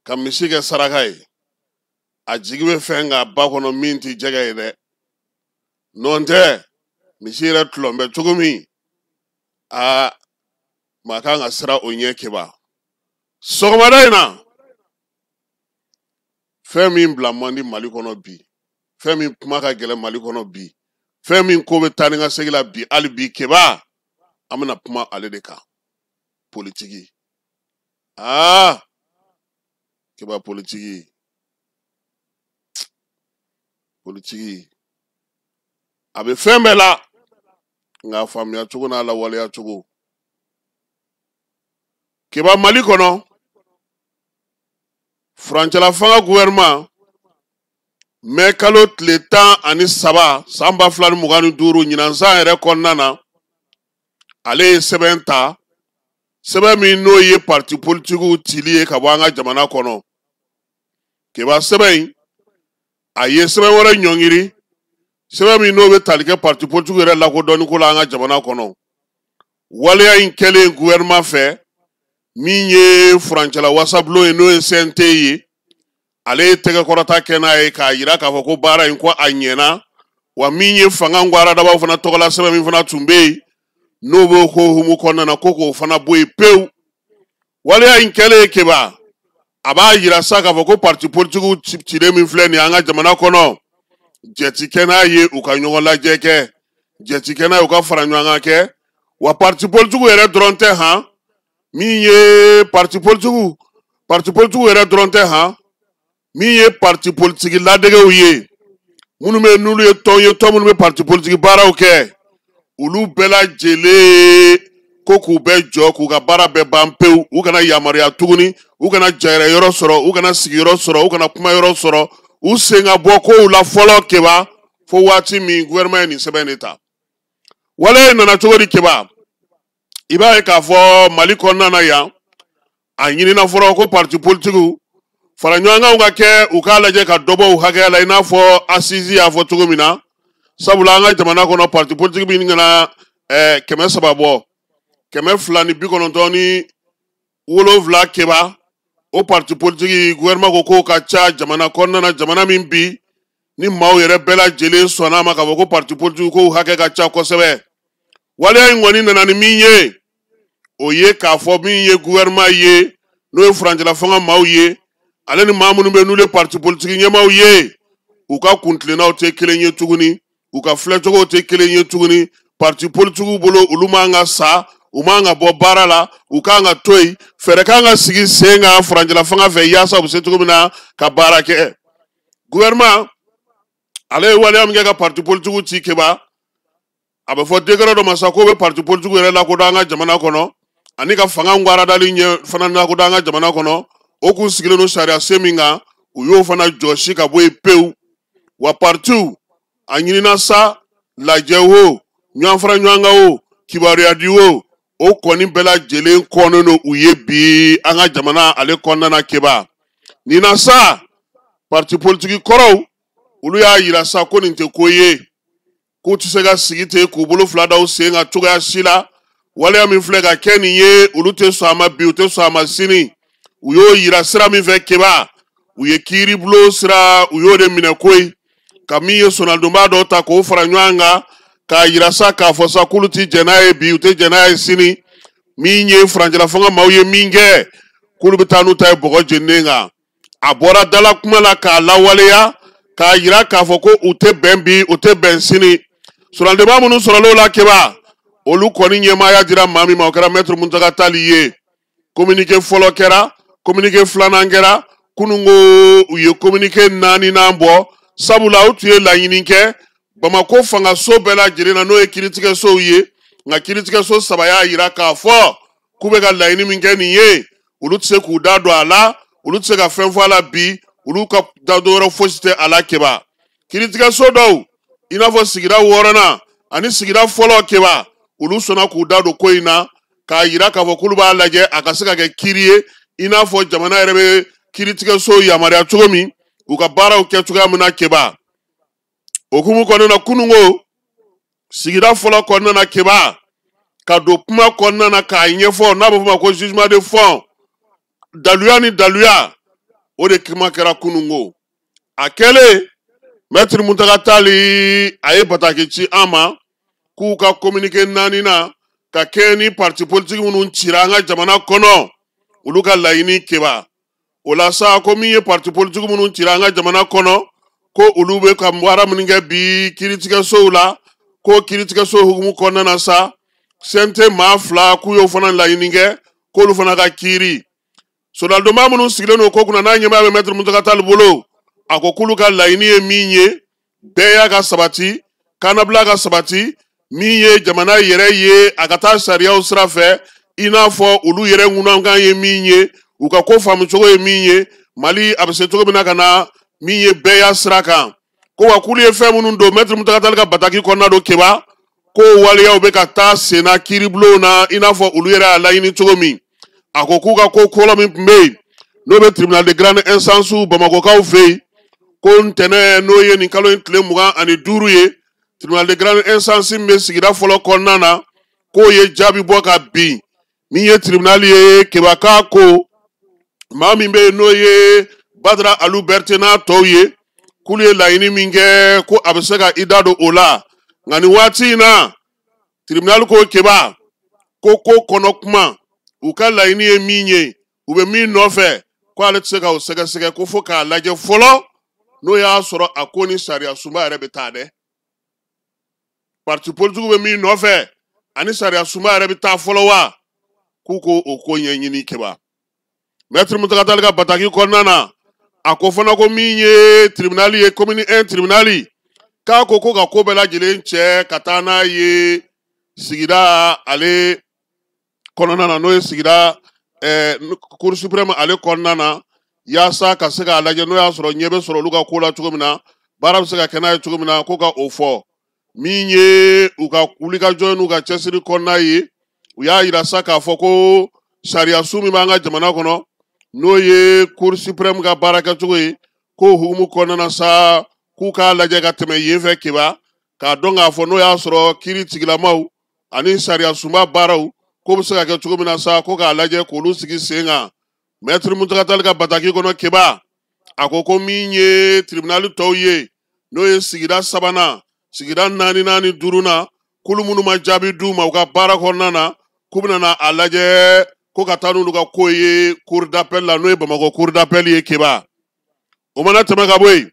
ka misi kɛ saraka ye a jigi bɛ fɛn ka ba kɔnɔ min ti jɛgɛ ye dɛ n'o tɛ misi yɛrɛ tulon bɛ cogo min maa kan ka sira o ɲɛ keba sɔgɔmada in na fɛn min bila man di Mali kɔnɔ bi fɛn min kuma ka gɛlɛn Mali kɔnɔ bi fɛn min ko bɛ taa ni ka segin la bi hali bi keba an bɛna kuma ale de kan politiki keba politiki a bɛ fɛn bɛɛ la nka faamuya cogo n'a lawaleya cogo keba Mali kɔnɔ furancɛla fanga gouvernement mɛ kalo tile 13 san 2025 ɲinansan yɛrɛ kɔnɔna na ale ye sɛbɛn ta sɛbɛn min n'o ye parti politikiw cili ye ka bɔ an ka jamana kɔnɔ keba sɛbɛn in a ye sɛbɛn wɛrɛ ɲɔngiri sɛbɛn min n'o bɛ tali kɛ parti politikiw yɛrɛ lakodɔnni ko la an ka jamana kɔnɔ waleya in kɛlen gouvernement fɛ min ye furancɛla wasabulon ye n'o ye CNT ye ale ye tɛgɛ kɔrɔta kɛ n'a ye k'a yira k'a fɔ ko baara in ko a ɲɛna wa min ye fanga ngwaradabaw fana tɔgɔla sɛbɛn min fana tun bɛ yen n'o b'o ko humu kɔnɔna na ko k'o fana bɔ yen pewu waleya in kɛlen keba a b'a yira sa k'a fɔ ko parti politikiw cilen min filɛ nin ye an ka jamana kɔnɔ jɛti kɛ n'a ye u ka ɲɔgɔn lajɛ kɛ jɛti kɛ n'a ye u ka fara ɲɔgɔn kan kɛ wa parti politikiw yɛrɛ dɔrɔn tɛ han min ye parti politikiw yɛrɛ dɔrɔn tɛ han min ye parti politiki ladegew ye minnu bɛ n'olu ye tɔn minnu bɛ parti politiki baaraw kɛ olu bɛɛ lajɛlen ko k'u bɛɛ jɔ k'u ka baara bɛɛ ban pewu u kana yamaruya tuguni u kana jayɛrɛ yɔrɔ sɔrɔ u kana sigiyɔrɔ sɔrɔ u kana kuma yɔrɔ sɔrɔ u sen ka bɔ kow la fɔlɔ keba fo waati min gouvernement ye nin sɛbɛn de ta wale in nana cogo di keba i b'a ye k'a fɔ Mali kɔnɔna na yan a ɲinina fɔlɔ ko parti politikiw fara ɲɔgɔnkanw ka kɛ u k'a lajɛ ka dɔbɔ u hakɛya la i n'a fɔ Assisi y'a fɔ cogo min na sabula an ka jamana kɔnɔ parti politiki min kana 300 bɔ 297 keba o parti politiki gouvernement ko k'o ka ca jamana kɔnɔna na jamana min bi ni maaw yɛrɛ bɛɛ lajɛlen sɔnna ma k'a fɔ ko parti politiki k'o hakɛ ka ca kosɛbɛ waleya in kɔni nana ni min ye o ye k'a fɔ min ye gouvernement ye n'o ye furancɛla fanga maaw ye ale ni maa minnu bɛ n'olu ye parti politiki ɲɛmaaw ye u ka kuntilennaw tɛ kelen ye tuguni u ka filɛcogow tɛ kelen ye tuguni parti politikiw bolo olu man ka sa u man ka bɔ baara la u kan ka to yen fɛɛrɛ kan ka sigi sen kan furancɛla fanga fɛ yaasa u bɛ se cogo min na ka baara kɛ gouvernement ale ye waleya min kɛ ka parti politikiw ci keba a bɛ fɔ degré dɔ ma sa k'o bɛ parti politikiw yɛrɛ lakodɔn an ka jamana kɔnɔ ani ka fanga ngwaradali ɲɛ fana lakodɔn an ka jamana kɔnɔ o kun sigilen don sariya sen min kan u y'o fana jɔsi ka bɔ yen pewu wa partiw a ɲinina sa lajɛ o ɲɔgɔn fara ɲɔgɔn kan o kibaruya di o kɔni bɛɛ lajɛlen kɔnnen don u ye bi an ka jamana ale kɔnɔna na keba nin na sa parti politiki kɔrɔw olu y'a yira sa ko nin tɛ ko ye k'u tɛ se ka sigi ten k'u bolo fila da u sen kan cogoya si la waleya min filɛ ka kɛ nin ye olu tɛ sɔn a ma bi u tɛ sɔn a ma sini u y'o yira sira min fɛ keba u ye kiiribulon sira u y'o de minɛ koyi ka min ye sɔnadonba dɔw ta k'o fara ɲɔgɔn kan k'a yira sa k'a fɔ sa k'olu tɛ jɛn n'a ye bi u tɛ jɛn n'a ye sini min ye furancɛla fanga maaw ye min kɛ k'olu bɛ taa n'u ta ye bɔgɔ jeninen kan a bɔra dala kuma la k'a lawaleya k'a yira k'a fɔ ko u tɛ bɛn bi u tɛ bɛn sini sɔrɔdonba minnu sɔrɔl'o la keba olu kɔni ɲɛmaaya dira maa min ma o kɛra maître Muntaka Tali ye communiqué fɔlɔ kɛra communiqué filanan kɛra kunun ko u ye communiqué 4nan bɔ sabula u tun ye laɲini kɛ Bamako fangaso bɛɛ lajɛlen na n'o ye kiiritigɛsow ye nka kiiritigɛso 3 y'a yira k'a fɔ k'u bɛ ka laɲini min kɛ nin ye olu tɛ se k'u da don a la olu tɛ se ka fɛn fɔ a la bi olu ka da don wɛrɛ fosi tɛ a la keba kiiritigɛso dɔw i n'a fɔ sigida 6nan ani sigida fɔlɔ keba olu sɔnna k'u da don ko in na k'a yira k'a fɔ k'olu b'a lajɛ a ka se ka kɛ kiiri ye i n'a fɔ jamana yɛrɛ bɛ kiiritigɛso yamaruya cogo min u ka baaraw kɛ cogoya min na keba okumu kɔnɔna na kunungo sigida fɔlɔ kɔnɔna na keba ka don kuma kɔnɔna na k'a ɲɛfɔ n'a bɛ fɔ o ma ko jugement de fond daluya ni daluya o de kuma kɛra kunungo a kɛlen Maître Muntaka Tali a ye bataki ci an ma k'u ka communiqué 4 na ka kɛ ni parti politique minnu cira an ka jamana kɔnɔ olu ka laɲini kɛba o la sa ko min ye parti politique minnu cira an ka jamana kɔnɔ ko olu bɛ ka baara min kɛ bi kiiritigɛsow la ko kiiritigɛso hukumu kɔnɔna na sa CNT maa 2 k'u y'o fana laɲini kɛ k'olu fana ka kiiri sodalidonba minnu sigilen don ko kunna n'a ɲɛmaa bɛ Maître Muntaka Tali bolo a ko k'olu ka laɲini ye min ye bɛɛ y'a ka sabati kanabila ka sabati min ye jamana yɛrɛ ye a ka taa sariyaw sira fɛ i n'a fɔ olu yɛrɛ ŋunankan ye min ye u ka ko faamu cogo ye min ye Mali a bɛ se cogo min na ka na min ye bɛɛ y'a sira kan ko wa k'olu ye fɛn minnu don Maître Muntaka Tali ka bataki kɔnɔna don keba ko waleyaw bɛ ka taa sen na kiiribulonw na i n'a fɔ olu yɛrɛ y'a laɲini cogo min a ko k'u ka ko kɔlɔ min tun bɛ yen n'o bɛ tribunal de grande instance Bamakokaw fɛ yen ko ntɛnɛn n'o ye nin kalo in tile 25 ye tribunal de grande instance min bɛ sigida fɔlɔ kɔnɔna na k'o ye jaabi bɔ ka bin min ye tribunal ye kebaka ko maa min bɛ yen n'o ye Badara Alu Berete n'a tɔw ye k'olu ye laɲini min kɛ ko a bɛ se ka i da don o la nka nin waati in na tribunal ko keba ko kɔnɔ kuma u ka laɲini ye min ye u bɛ min nɔfɛ ko ale tɛ se ka o sɛgɛsɛgɛ ko fo k'a lajɛ fɔlɔ n'o y'a sɔrɔ a ko ni sariya sunba yɛrɛ bɛ taa dɛ parti politique bɛ min nɔfɛ ani sariya sunba yɛrɛ bɛ taa fɔlɔ wa k'u ko o ko ɲɛɲini keba Maître Muntaka Tali ka bataki kɔnɔna na a ko fana ko min ye tribunal ye commune 1 tribunal k'a ko ka ko bɛɛ lajɛlen cɛ ka taa n'a ye sigida ale kɔnɔna na n'o ye sigida Cour suprême ale kɔnɔna na yaasa ka se k'a lajɛ n'o y'a sɔrɔ ɲɛ bɛ sɔrɔ olu ka ko la cogo min na baara bɛ se ka kɛ n'a ye cogo min na ko ka o fɔ min ye u ka wulikajɔ n'u ka cɛsiri kɔnɔna ye u y'a yira sa k'a fɔ ko sariya su min b'an ka jamana kɔnɔ n'o ye Cour suprême ka baara kɛcogo ye ko hukumu kɔnɔna na sa k'u k'a lajɛ ka tɛmɛ yen fɛ keba k'a dɔn k'a fɔ n'o y'a sɔrɔ kiiri tigilamaw ani sariya sunba baaraw ko bɛ se ka kɛ cogo min na sa ko k'a lajɛ k'olu sigi sen kan Maître Muntaka Tali ka bataki kɔnɔ keba a ko min ye tribunal tɔw ye n'o ye sigida 3nan sigida 4 nan ni 5 nan k'olu minnu ma jaabi d'u ma u ka baara kɔnɔna na k'u bɛna na a lajɛ ko ka taa n'olu ka ko ye cour d'appel la n'o ye Bamako cour d'appel ye keba o mana tɛmɛ ka bɔ yen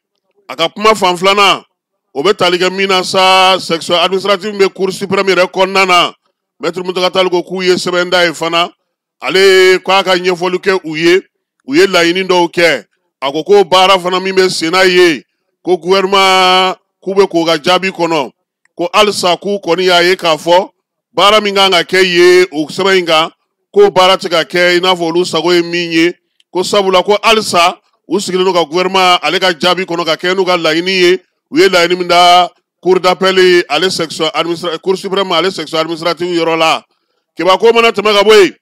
a ka kuma fan filanan o bɛ tali kɛ min na sa section administrative bɛ Cour suprême yɛrɛ kɔnɔna na Maître Muntaka Tali ko k'u ye sɛbɛn da ye fana ale k'a ka ɲɛfɔli kɛ u ye laɲini dɔw kɛ a ko baara fana min bɛ sen n'a ye ko gouvernement k'u bɛ k'o ka jaabi kɔnɔ ko halisa k'u kɔni y'a ye k'a fɔ baara min kan ka kɛ ye o sɛbɛn in kan ko baara tɛ ka kɛ i n'a fɔ olu sago ye min ye ko sabula ko halisa u sigilen don ka gouvernement ale ka jaabi kɔnɔ ka kɛ n'u ka laɲini ye u ye laɲini min da cour d'appel ale section administrative cour suprême ale section administrative yɔrɔ la keba ko mana tɛmɛ ka bɔ yen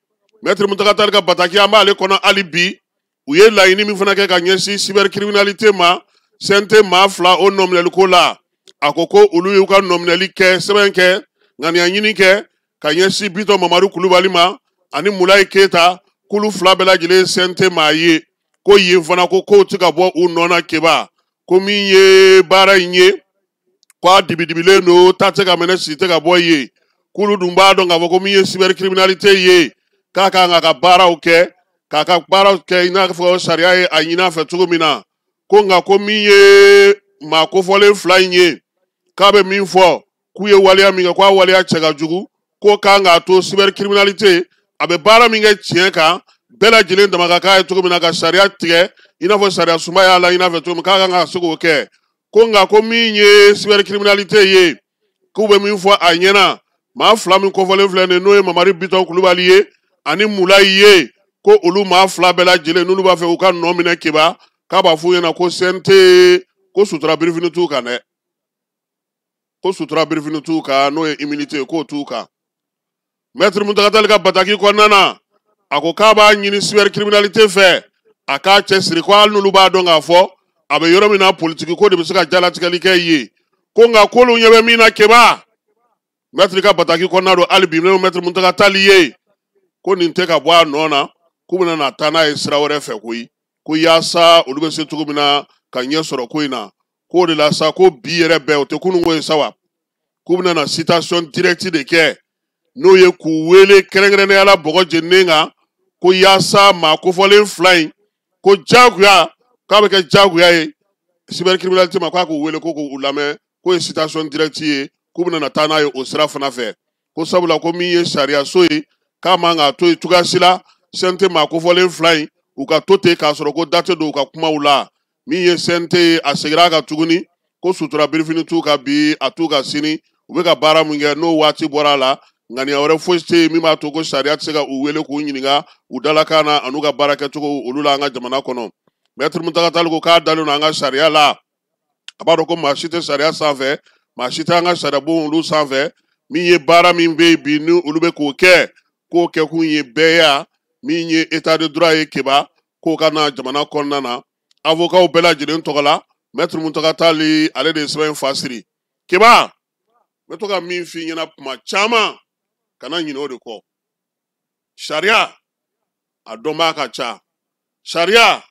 Maître Muntaka Tali ka bataki an b'ale kɔnɔ hali bi u ye laɲini min fana kɛ ka ɲɛsin cybercriminalité ma CNT maa 2 o nɔminɛli ko la a ko olu y'u ka nɔminɛli kɛ sɛbɛn kɛ ŋaniya ɲini kɛ ka ɲɛsin Bitɔn Mamadu Kulubali ma ani Mulayi Keyita k'olu 2 bɛɛ lajɛlen CNT maa ye ko yen fana ko kow tɛ ka bɔ u nɔ na keba ko min ye baara in ye k'a dibidibilen don ta tɛ ka minɛ si tɛ ka bɔ yen k'olu dun b'a dɔn k'a fɔ ko min ye cybercriminalité ye k'a kan ka baaraw kɛ k'a ka baaraw kɛ i n'a fɔ sariya ye a ɲini a fɛ cogo min na ko nka ko min ye maa kofɔlen 2 in ye k'a bɛ min fɔ k'u ye waleya min kɛ k'a waleya cɛ ka jugu ko kan k'a to cybercriminalité a bɛ baara min kɛ tiɲɛ kan bɛɛ lajɛlen dama ka k'a ye cogo min na ka sariya tigɛ i n'a fɔ sariya sunba y'a la i n'a fɛ cogo min k'a kan ka se k'o kɛ ko nka ko min ye cybercriminalité ye k'u bɛ min fɔ a ɲɛna maa 2 min kofɔlen filɛ nin n'o ye Mamadu Bitɔn Kulubali ye ani Mulayi ye ko olu maa 2 bɛɛ lajɛlen n'olu b'a fɛ u ka nɔ minɛ keba k'a b'a f'u ɲɛna ko CNT ko sutura birifini t'u kan dɛ ko sutura birifini t'u kan n'o ye immunité k'o t'u kan Maître Muntaka Tali ka bataki kɔnɔna na a ko k'a b'a ɲini cybercriminalité fɛ a k'a cɛsiri ko hali n'olu b'a dɔn k'a fɔ a bɛ yɔrɔ min na politique ko de bɛ se ka jalatigɛli kɛ yen ko nka k'olu ɲɛ bɛ min na keba Maître ka bataki kɔnɔna don hali bi n'o Maître Muntaka Tali ye ko nin tɛ ka bɔ a nɔ na k'u bɛna na taa n'a ye sira wɛrɛ fɛ koyi ko yaasa olu bɛ se cogo min na ka ɲɛ sɔrɔ ko in na k'o de la sa ko bi yɛrɛ bɛɛ o tɛ kununko ye sa wa k'u bɛna na citation directe de kɛ n'o ye k'u wele kɛrɛnkɛrɛnnenya la bɔgɔ jeninen kan ko yaasa maa kofɔlen fila in ko jagoya k'a bɛ kɛ jagoya ye cybercriminalité ma k'a k'u wele ko k'u lamɛn k'o ye citation directe ye k'u bɛna na taa n'a ye o sira fana fɛ ko sabula ko min ye sariya so ye k'a man k'a to yen cogoya si la CNT maa kofɔlen fila in u ka to ten k'a sɔrɔ ko date don u ka kumaw la min ye CNT ye a seginna a kan tuguni ko sutura birifini t'u ka bi a t'u ka sini u bɛ ka baara min kɛ n'o waati bɔra a la ŋaniya wɛrɛ foyi tɛ yen min b'a to ko sariya tɛ se ka u wele k'u ɲininka u dalakan na an'u ka baara kɛcogo olu la an ka jamana kɔnɔ Maître Muntaka Tall ko k'a dalen don an ka sariya la a b'a dɔn ko maa si tɛ sariya sanfɛ maa si tɛ an ka sariyabon olu sanfɛ min ye baara min bɛ yen bi ni olu bɛ k'o kɛkun ye bɛɛ ya min ye état de droit ye keba k'o ka na jamana kɔnɔna na avocat bɛɛ lajɛlen tɔgɔ la Maître Muntaka Tall ale de ye sɛbɛn in fa siri keba n bɛ to ka min f'i ɲɛna kuma caman kana ɲinɛ o de kɔ sariya a dɔnbaa ka ca sariya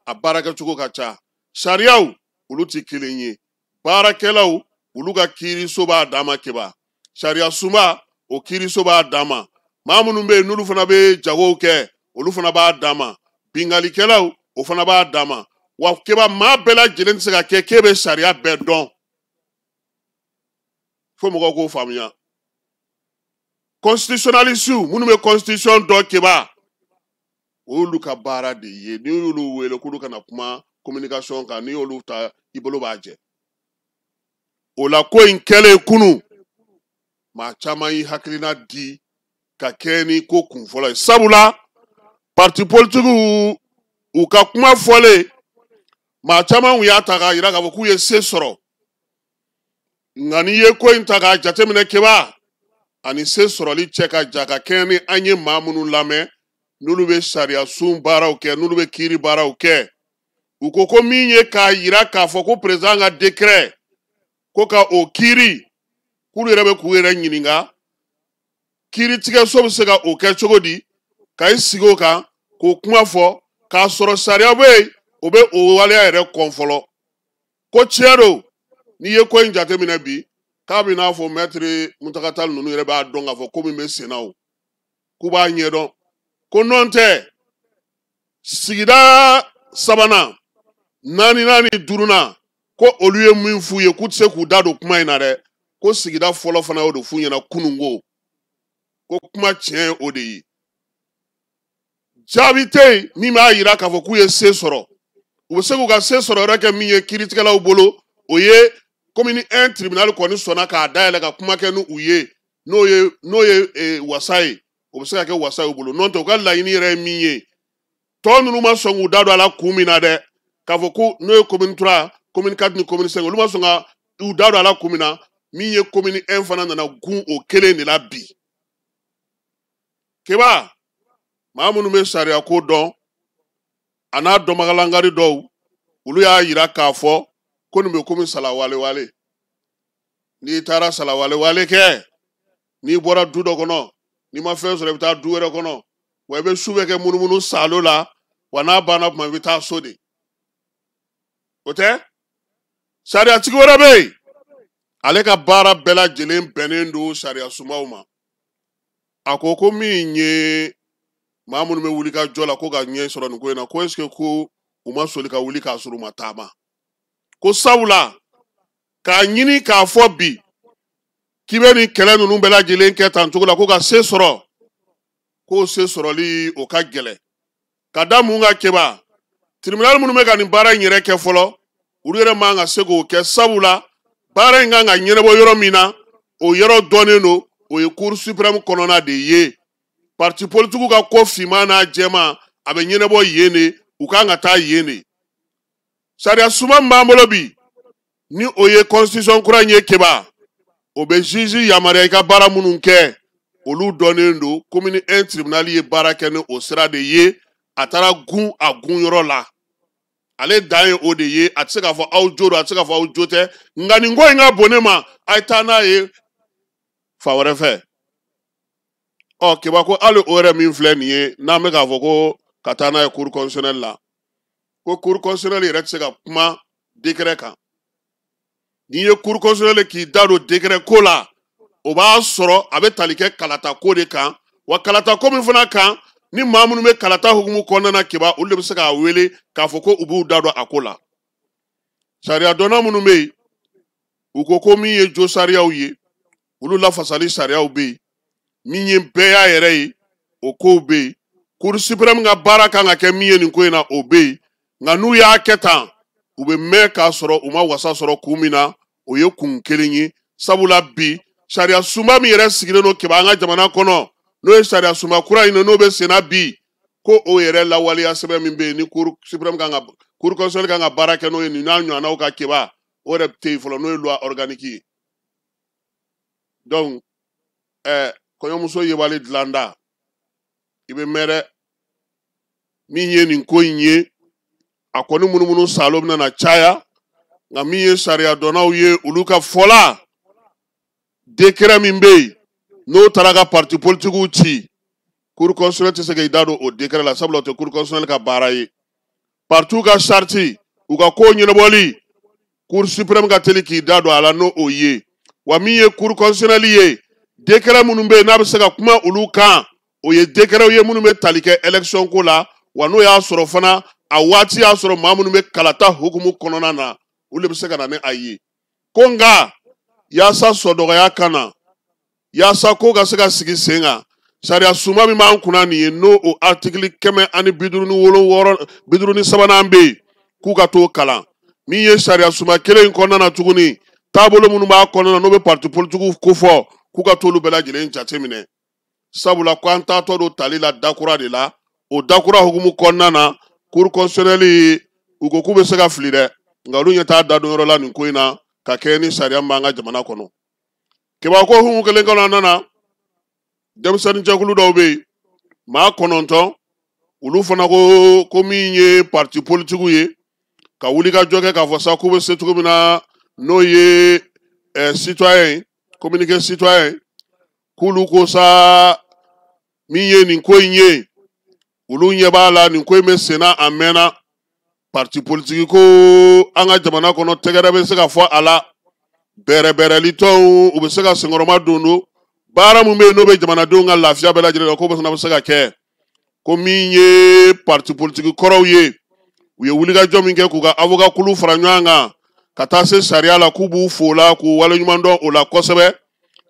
a baarakɛcogo ka ca sariyaw olu tɛ kelen ye baarakɛlaw olu ka kiiriso b'a dan ma keba sariya sunba o kiiriso b'a dan ma maa minnu bɛ yen n'olu fana bɛ jagow kɛ olu fana b'a dan ma bingalikɛlaw o fana b'a dan ma wa keba maa bɛɛ lajɛlen tɛ se ka kɛ k'e bɛ sariya bɛɛ dɔn fo mɔgɔw k'o faamuya constitutionnaliste minnu bɛ constitution dɔn keba olu ka baara de ye n'i y'olu wele k'olu kana kuma communication kan n'i y'olu ta i bolo b'a jɛ o la ko in kɛlen kunun maa caman y'i hakilina di ka kɛ ni ko kunfɔlɔ ye sabula parti politigiw u ka kuma fɔlen maa caman y'a ta k'a yira k'a fɔ k'u ye se sɔrɔ nka n'i ye ko in ta k'a jateminɛ keba ani se sɔrɔli cɛ ka jan ka kɛ ni an ye maa minnu lamɛn n'olu bɛ sariya sun baaraw kɛ n'olu bɛ kiiri baaraw kɛ u ko min ye k'a yira k'a fɔ ko président ka décret ko ka o kiiri k'olu yɛrɛ bɛ k'u yɛrɛ ɲininka kiiritigɛso bɛ se ka o kɛ cogo di ka i sigi o kan k'o kuma fɔ k'a sɔrɔ sariya bɛ yen o bɛ o waleya yɛrɛ kɔn fɔlɔ ko tiɲɛ don n'i ye ko in jateminɛ bi k'a bɛ n'a fɔ Maître Muntaka Tall ninnu yɛrɛ b'a dɔn k'a fɔ ko min bɛ sen na o k'u b'a ɲɛdɔn ko nɔn tɛ sigida sabanan naani duurunan ko olu ye min f'u ye k'u tɛ se k'u da don kuma in na dɛ ko sigida fɔlɔ fana y'o de f'u ɲɛna kununko ko kuma tiɲɛ ye o de ye jaabi tɛ yen min b'a yira k'a fɔ k'u ye se sɔrɔ u bɛ se k'u ka se sɔrɔ yɛrɛ kɛ min ye kiiritigɛlaw bolo o ye komi ni un tribunal kɔni sɔnna k'a dayɛlɛ ka kuma kɛ ni u ye n'o ye wasa ye o bɛ se ka kɛ wasa ye u bolo n'o tɛ u ka laɲini yɛrɛ ye min ye tɔ ninnu ma sɔn k'u da don a la kun min na dɛ k'a fɔ ko n'o ye commune 3 commune 4 ni commune 5 olu ma sɔn ka u da don a la kun min na min ye commune 1 fana nana gun o kelen de la bi keba maa minnu bɛ sariya ko dɔn a n'a dɔnbagalangari dɔw olu y'a yira k'a fɔ ko nin bɛ komi salawalewale n'i taara salawalewale kɛ n'i bɔra du dɔ kɔnɔ n'i ma fɛn sɔrɔ i bɛ taa du wɛrɛ kɔnɔ wa i bɛ su bɛ kɛ munumunu salo la wa n'a banna tuma i bɛ taa so de o tɛ sariyatigi wɛrɛ bɛ yen ale ka baara bɛɛ lajɛlen bɛnnen don sariya sunbaw ma a ko min ye maa minnu bɛ wuli ka jɔ la ko ka ɲɛ sɔrɔ nin ko in na ko est ce que ko u ma soli ka wuli k'a sɔrɔ u ma taama ko sabula k'a ɲini k'a fɔ bi k'i bɛ nin kɛlɛ ninnu bɛɛ lajɛlen kɛ tan cogo la ko ka se sɔrɔ k'o se sɔrɔli o ka gɛlɛn ka da mun ka keba tribunal minnu bɛ ka nin baara in yɛrɛ kɛ fɔlɔ olu yɛrɛ man ka se k'o kɛ sabula baara in kan ka ɲɛnabɔ yɔrɔ min na o yɔrɔ dɔnnen don o ye cour suprême kɔnɔna de ye parti politigiw ka ko finman n'a jɛman a bɛ ɲɛnabɔ yen de u kan ka taa yen de sariya sunba min b'an bolo bi ni o ye constitution kura in ye keba o bɛ juge yamaruya i ka baara minnu kɛ olu dɔnnen don komi ni un tribunal ye baara kɛ ni o sira de ye a taara gun a gun yɔrɔ la ale dan ye o de ye a tɛ se k'a fɔ aw jo don a tɛ se k'a fɔ aw jo tɛ nka nin ko in ka bon ne ma a ye taa n'a ye fa wɛrɛ fɛ keba ko hali o yɛrɛ min filɛ nin ye n'an bɛ k'a fɔ ko ka taa n'a ye cour constitutionnelle la ko cour constitutionnel yɛrɛ tɛ se ka kuma décret kan n'i ye cour constitutionnel k'i da don décret ko la o b'a sɔrɔ a bɛ tali kɛ kalata ko de kan wa kalata ko min fana kan ni maa minnu bɛ kalata hukumu kɔnɔna na kiba olu de bɛ se k'a wele k'a fɔ ko u b'u da don a ko la sariya dɔnna minnu bɛ yen u ko min ye jo sariyaw ye olu lafasali sariyaw bɛ yen min ye bɛɛ y'a yɛrɛ ye o kow bɛ yen cour suprême ka baara kan ka kɛ min ye nin ko in na o bɛ yen nka n'u y'a kɛ tan u bɛ mɛn k'a sɔrɔ u ma wasa sɔrɔ kun min na o ye kun kelen ye sabula bi sariya sunba min yɛrɛ sigilen don kiba an ka jamana kɔnɔ n'o ye sariya sunba kura in n'o bɛ senna bi ko o yɛrɛ lawaleya sɛbɛn min bɛ yen ni cour suprême kan ka cour constitutionnelle kan ka baara kɛ n'o ye nin n'a ɲɔgɔnnaw ka kiba o yɛrɛ tɛ yen fɔlɔ n'o ye loi organique ye donc kɔɲɔmuso yebali dilanda i bɛ mɛn dɛ min ye nin ko in ye a kɔni munumunu salo bɛna na caya nka min ye sariya dɔnnaw ye olu ka fɔla décret min bɛ yen n'o taara ka parti politigiw ci cour constitutionnelle tɛ se k'i da don o décret la sabula o tɛ cour constitutionnelle ka baara ye partout ka charte u ka ko ɲɛnabɔli cour suprême ka teli k'i da don a la n'o o ye wa min ye cour constitutionnelle ye décret minnu bɛ yen n'a bɛ se ka kuma olu kan o ye décret ye minnu bɛ tali kɛ élection ko la wa n'o y'a sɔrɔ fana a waati y'a sɔrɔ maa minnu bɛ kalata hukumu kɔnɔna na olu de bɛ se ka na ni a ye ko nka yaasa sɔdɔgɔya kana yaasa ko ka se ka sigi sen kan sariya sunba min b'an kunna nin ye n'o o article 157 bɛ yen k'u ka t'o kalan min ye sariya sunba kelen in kɔnɔna na tuguni taabolo minnu b'a kɔnɔna na n'o bɛ parti politigiw ko fɔ k'u ka t'olu bɛɛ lajɛlen jateminɛ sabula ko an taatɔ don tali la dakura de la o dakura hukumu kɔnɔna na cour constitutionnelle u ko k'u bɛ se ka fili dɛ nka olu ɲɛ t'a da don yɔrɔ la nin ko in na ka kɛ ni sariya min b'an ka jamana kɔnɔ kebako hukumu kelen kɔnɔna na denmisɛnnin jɛkulu dɔw bɛ yen maa 9 olu fana ko min ye parti politigiw ye ka wuli ka jɔ kɛ k'a fɔ sa k'u bɛ se cogo min na n'o ye citoyen communiqué citoyen k'olu ko sa min ye nin ko in ye olu ɲɛ b'a la nin ko in bɛ senna a mɛnna parti politique ko an ka jamana kɔnɔ tɛgɛrɛ bɛ se ka fɔ a la bɛrɛbɛrɛli tɔnw u bɛ se ka senkɔrɔma don baara min bɛ yen n'o bɛ jamanadenw ka lafiya bɛɛ lajɛlen la ko fana bɛ se ka kɛ ko min ye parti politique kɔrɔw ye u ye wulikajɔ min kɛ k'u ka avocat kulu fara ɲɔgɔn kan ka taa se sariya la k'u b'u fo la k'u waleɲuman dɔn o la kosɛbɛ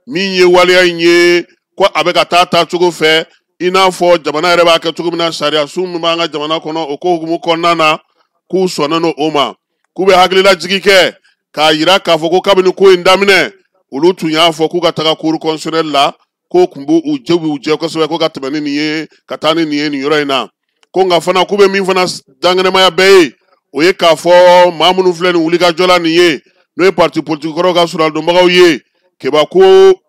min ye waleya in ye ko a bɛ ka taa cogo fɛ i n'a fɔ jamana yɛrɛ b'a kɛ cogo min na sariya sun min b'an ka jamana kɔnɔ o ko hukumu kɔnɔna na k'u sɔnnen o ma k'u bɛ hakililajigi kɛ k'a yira k'a fɔ ko kabini ko in daminɛ olu tun y'a fɔ k'u ka taga cour constitutionnelle la ko tun b'u jɛ kosɛbɛ ko ka tɛmɛ ni nin ye ka taa ni nin ye nin yɔrɔ in na ko nka fana k'u bɛ min fana dankɛnɛmaya bɛɛ ye o ye k'a fɔ maa minnu filɛ nin wulikajɔ la nin ye n'o ye parti politique kɔrɔw ka sɔrɔdɔnbagaw ye keba ko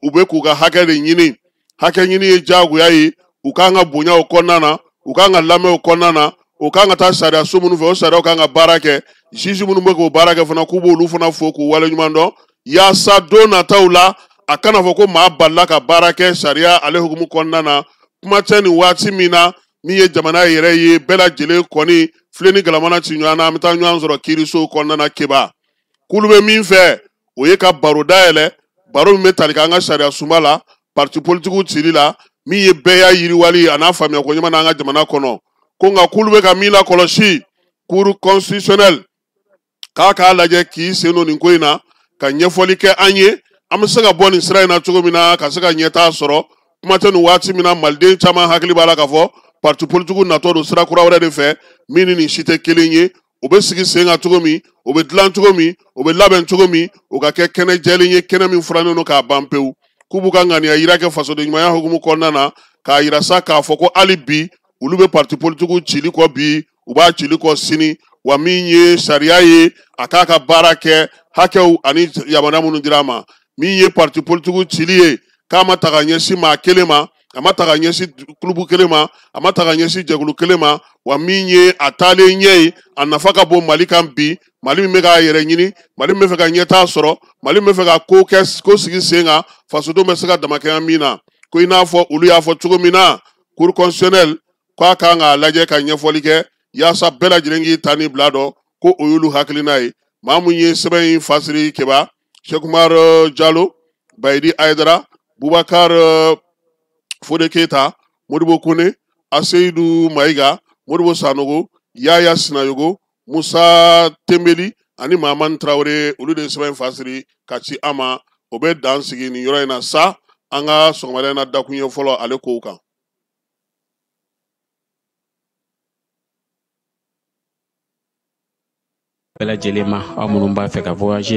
u bɛ k'u ka hakɛ de ɲini hakɛ ɲini ye diyagoya ye u kan ka bonya o kɔnɔna na u kan ka lamɛn o kɔnɔna na u kan ka taa sariya so minnu fɛ o sariyaw kan ka baara kɛ juge minnu bɛ k'o baara kɛ fana k'u b'olu fana fo k'u waleɲuman dɔn yaasa don nataw la a kana fɔ ko maa balila ka baara kɛ sariya ale hukumu kɔnɔna na kuma tɛ nin waati min na min ye jamana yɛrɛ ye bɛɛ lajɛlen kɔni filɛ ni galamana ci ɲɔgɔn na an bɛ taa ɲɔgɔn sɔrɔ kiirisow kɔnɔna na keba k'olu bɛ min fɛ o ye ka baro dayɛlɛ baro min bɛ tali kɛ an ka sariya sunba la parti politigiw cili la min ye bɛɛ y'a yiriwali a n'a faamuya ko ɲuman n'an ka jamana kɔnɔ ko nka k'olu bɛ ka min lakɔlɔsi cour constitutionnelle k'a lajɛ k'i sen don nin ko in na ka ɲɛfɔli kɛ an ye an bɛ se ka bɔ nin sira in na cogo min na ka se ka ɲɛtaa sɔrɔ kuma tɛ nin waati min na maliden caman hakili b'a la k'a fɔ parti politigiw natɔ don sira kura wɛrɛ de fɛ min ni nin si tɛ kelen ye o bɛ sigi sen kan cogo min o bɛ dilan cogo min o bɛ labɛn cogo min o ka kɛ kɛnɛ jɛlen ye kɛnɛ min furannen don k'a ban pewu k'u b'u ka ŋaniya yira kɛ fasoden ɲumanya hukumu kɔnɔna na k'a yira sa k'a fɔ ko hali bi olu bɛ parti politigiw cili kɔ bi u b'a cili kɔ sini wa min ye sariya ye a k'a ka baara kɛ hakɛw ani yamaruya minnu dira a ma min ye parti politigiw cili ye k'a ma ta ka ɲɛsin maa kelen ma a ma ta ka ɲɛsin kulubu kelen ma a ma ta ka ɲɛsin jɛkulu kelen ma wa min ye a taalen ɲɛ ye a nafa ka bon mali kan bi mali min bɛ k'a yɛrɛ ɲini mali min bɛ fɛ ka ɲɛtaa sɔrɔ mali min bɛ fɛ ka ko sigi sen kan fasodenw bɛ se ka damakɛɲɛ min na ko i n'a fɔ olu y'a fɔ cogo min na cour constitutionnelle k'a kan k'a lajɛ ka ɲɛfɔli kɛ yaasa bɛɛ lajɛlen k'i ta ni bila dɔ ko o y'olu hakilina ye maa mun ye sɛbɛn in fasiri kɛba Shekumar Jalo Bayidi Aydara Bubakar Fode Keita Modibo Kone Aseidu Maiga Modibo Sanogo Yaya Sinayogo Musa Tembeli ani Maman Traore olu de sɛbɛn fasiri ka ci ama o bɛ dan sigi nin yɔrɔ in na sa an ka sɔgɔmada in na dakun ye fɔlɔ ale kow kan. Bɛɛ lajɛlen ma aw minnu b'a fɛ ka voyager